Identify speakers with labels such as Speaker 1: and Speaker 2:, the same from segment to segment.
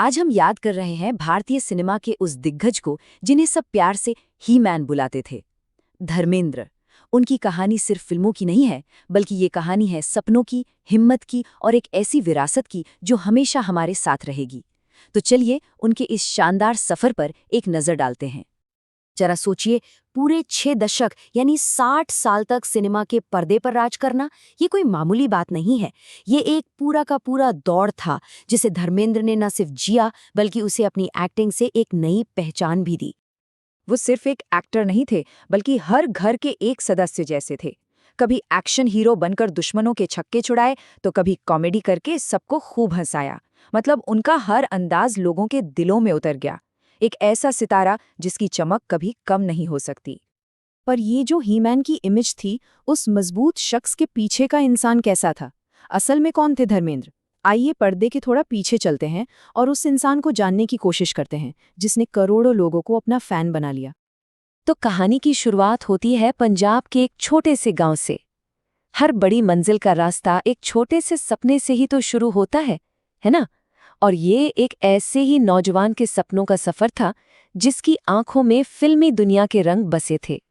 Speaker 1: आज हम याद कर रहे हैं भारतीय सिनेमा के उस दिग्गज को जिन्हें सब प्यार से ही मैन बुलाते थे, धर्मेंद्र। उनकी कहानी सिर्फ फिल्मों की नहीं है, बल्कि ये कहानी है सपनों की, हिम्मत की और एक ऐसी विरासत की जो हमेशा हमारे साथ रहेगी। तो चलिए उनके इस शानदार सफर पर एक नजर डालते हैं। जरा सोचिए, पूरे 6 दशक यानी 60 साल तक सिनेमा के पर्दे पर राज करना, ये कोई मामूली बात नहीं है। ये एक पूरा का पूरा दौर था जिसे धर्मेंद्र ने न सिर्फ जिया बल्कि उसे अपनी एक्टिंग से एक नई पहचान भी दी।
Speaker 2: वो सिर्फ एक एक्टर नहीं थे, बल्कि हर घर के एक सदस्य जैसे थे। कभी एक्शन हीरो बनकर दुश्मनों के छक्के छुड़ाए, तो कभी कॉमेडी करके सबको खूब हंसाया। मतलब उनका हर अंदाज लोगों के दिलों में उतर गया। एक ऐसा सितारा जिसकी चमक कभी कम नहीं हो सकती। पर ये जो हीमैन की इमेज थी, उस मजबूत शख्स के पीछे का इंसान कैसा था? असल में कौन थे धर्मेंद्र? आइए पर्दे के थोड़ा पीछे चलते हैं और उस इंसान को जानने की कोशिश करते हैं जिसने करोड़ों लोगों को अपना फैन बना लिया।
Speaker 1: तो कहानी की शुरुआत होती है पंजाब के एक छोटे से गांव से। हर बड़ी मंजिल का रास्ता एक छोटे से सपने से ही तो शुरू होता है ना? और ये एक ऐसे ही नौजवान के सपनों का सफर था जिसकी आंखों में फिल्मी दुनिया के रंग बसे थे।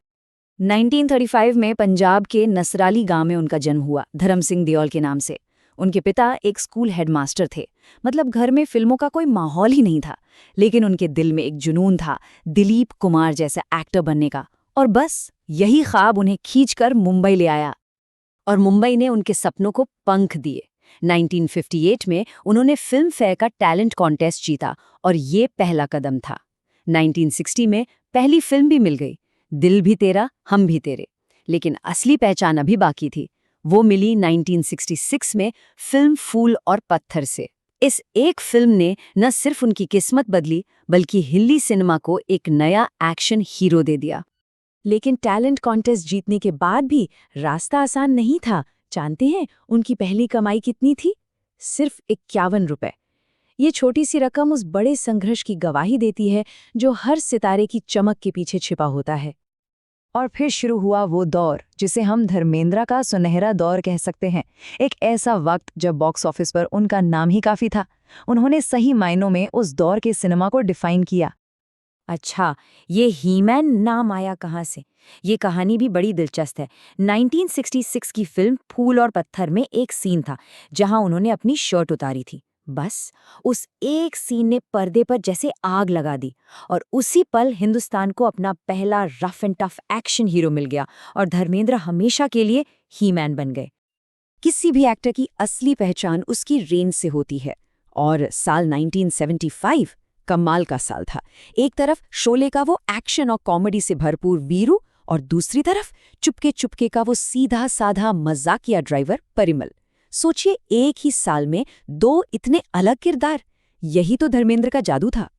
Speaker 2: 1935 में पंजाब के नसराली गांव में उनका जन्म हुआ, धर्म सिंह दियोल के नाम से। उनके पिता एक स्कूल हेडमास्टर थे। मतलब घर में फिल्मों का कोई माहौल ही नहीं था, लेकिन उनके दिल में एक जुनून था दिलीप कुमार जैसा एक्टर बनने का। और बस यही ख्वाब उन्हें खींचकर मुंबई ले आया।
Speaker 1: और मुंबई ने उनके सपनों को पंख दिए। 1958 में उन्होंने फिल्म फेयर का टैलेंट कॉन्टेस्ट जीता और ये पहला कदम था। 1960 में पहली फिल्म भी मिल गई, दिल भी तेरा हम भी तेरे। लेकिन असली पहचान अभी बाकी थी। वो मिली 1966 में फिल्म फूल और पत्थर से। इस एक फिल्म ने न सिर्फ उनकी किस्मत बदली, बल्कि हिंदी सिनेमा को एक नया एक्शन हीरो दे दिया। लेकिन टैलेंट कॉन्टेस्ट जीतने के बाद भी रास्ता आसान नहीं था। जानते हैं उनकी पहली कमाई कितनी थी? सिर्फ 51 रुपए। ये छोटी सी रकम उस बड़े संघर्ष की गवाही देती है जो हर सितारे की चमक के पीछे छिपा होता है। और फिर शुरू हुआ वो दौर जिसे हम धर्मेंद्र का सुनहरा दौर कह सकते हैं। एक ऐसा वक्त जब बॉक्स ऑफिस पर उनका नाम ही काफी था। उन्होंने सही मायनों में उस दौर के सिनेमा को डिफाइन किया।
Speaker 2: अच्छा, ये हीमैन नाम आया कहाँ से? ये कहानी भी बड़ी दिलचस्प है। 1966 की फिल्म फूल और पत्थर में एक सीन था जहां उन्होंने अपनी शर्ट उतारी थी। बस उस एक सीन ने पर्दे पर जैसे आग लगा दी और उसी पल हिंदुस्तान को अपना पहला rough and tough action hero मिल गया और धर्मेंद्र हमेशा के लिए हीमैन बन गए।
Speaker 1: किसी भी एक्टर की असली पहचान उसकी रेंज से होती है। और साल 1975 कमाल का साल था। एक तरफ शोले का वो एक्शन और कॉमेडी से भरपूर वीरू और दूसरी तरफ चुपके चुपके का वो सीधा साधा मजाकिया ड्राइवर परिमल। सोचिए, एक ही साल में 2 इतने अलग किरदार। यही तो धर्मेंद्र का जादू था।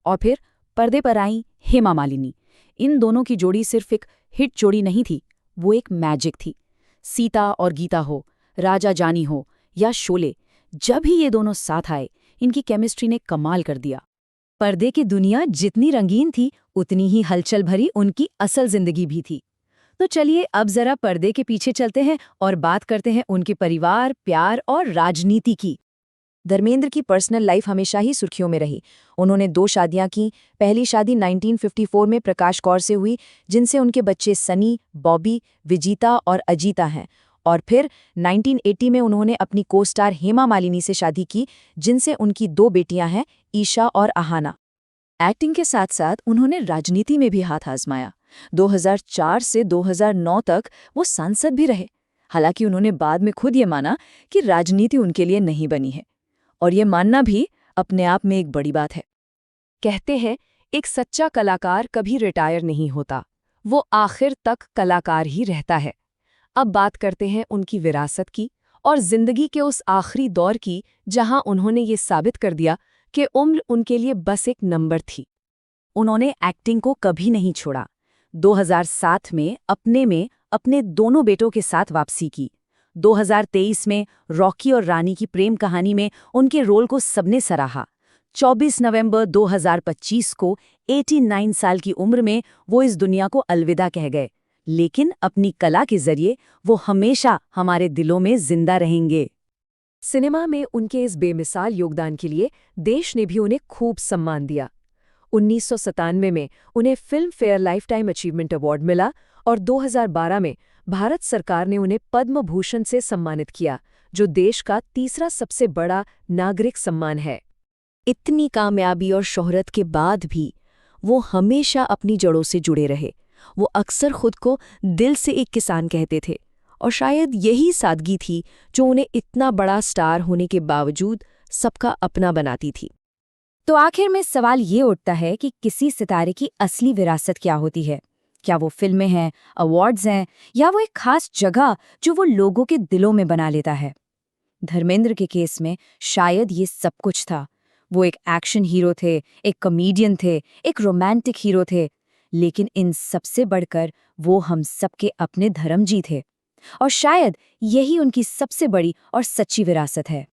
Speaker 2: और फिर पर्दे पर आई हेमा मालिनी। इन दोनों की जोड़ी सिर्फ एक हिट जोड़ी नहीं थी, वो एक मैजिक थी। सीता और गीता हो, राजा जानी हो या शोले, जब ही ये दोनों साथ आए, इनकी केमिस्ट्री ने कमाल कर दिया।
Speaker 1: पर्दे की दुनिया जितनी रंगीन थी, उतनी ही हलचल भरी उनकी असल जिंदगी भी थी। तो चलिए अब जरा पर्दे के पीछे चलते हैं और बात करते हैं उनके परिवार, प्यार और राजनीति की। धर्मेंद्र की पर्सनल लाइफ हमेशा ही सुर्खियों में रही। उन्होंने 2 शादियां की। पहली शादी 1954 में प्रकाश कौर से हुई, जिनसे उनके बच्चे सनी, बॉबी, विजीता और अजीता हैं। और फिर 1980 में उन्होंने अपनी को-स्टार हेमा मालिनी से शादी की, जिनसे उनकी 2 बेटियां हैं, ईशा और आहाना। एक्टिंग के साथ साथ उन्होंने राजनीति में भी हाथ आजमाया। 2004 से 2009 तक वो सांसद भी रहे। हालांकि उन्होंने बाद में खुद ये माना कि राजनीति उनके लिए नहीं बनी है। और ये मानना भी अपने आप में एक बड़ी बात है। कहते हैं, एक सच्चा कलाकार कभी रिटायर नहीं होता, वो आखिर तक कलाकार ही रहता है। अब बात करते हैं उनकी विरासत की और जिंदगी के उस आखिरी दौर की जहां उन्होंने ये साबित कर दिया कि उम्र उनके लिए बस एक नंबर थी। उन्होंने एक्टिंग को कभी नहीं छोड़ा। 2007 में अपने दोनों बेटों के साथ वापसी की। 2023 में रॉकी और रानी की प्रेम कहानी में उनके रोल को सबने सराहा। 24 नवंबर 2025 को 89 साल की उम्र में वो इस दुनिया को अलविदा कह गए। लेकिन अपनी कला के जरिए वो हमेशा हमारे दिलों में जिंदा रहेंगे। सिनेमा में उनके इस बेमिसाल योगदान के लिए देश ने भी उन्हें खूब सम्मान दिया। 1997 में उन्हें film fair life time achievement award मिला और 2012 में भारत सरकार ने उन्हें पद्म भूषण से सम्मानित किया, जो देश का तीसरा सबसे बड़ा नागरिक सम्मान है। इतनी कामयाबी और शोहरत के बाद भी वो हमेशा अपनी जड़ों से जुड़े रहे। वो अक्सर खुद को दिल से एक किसान कहते थे और शायद यही सादगी थी जो उन्हें इतना बड़ा स्टार होने के बावजूद सबका अपना बनाती थी।
Speaker 2: तो आखिर में सवाल ये उठता है कि किसी सितारे की असली विरासत क्या होती है? क्या वो फिल्में हैं, अवार्ड्स हैं, या वो एक खास जगह जो वो लोगों के दिलों में बना लेता है? धर्मेंद्र के केस में शायद ये सब कुछ था। वो एक एक्शन हीरो थे, एक कॉमेडियन थे, एक रोमांटिक हीरो थे, लेकिन इन सबसे बढ़कर वो हम सबके अपने धर्मजी थे। और शायद यही उनकी सबसे बड़ी और सच्ची विरासत है।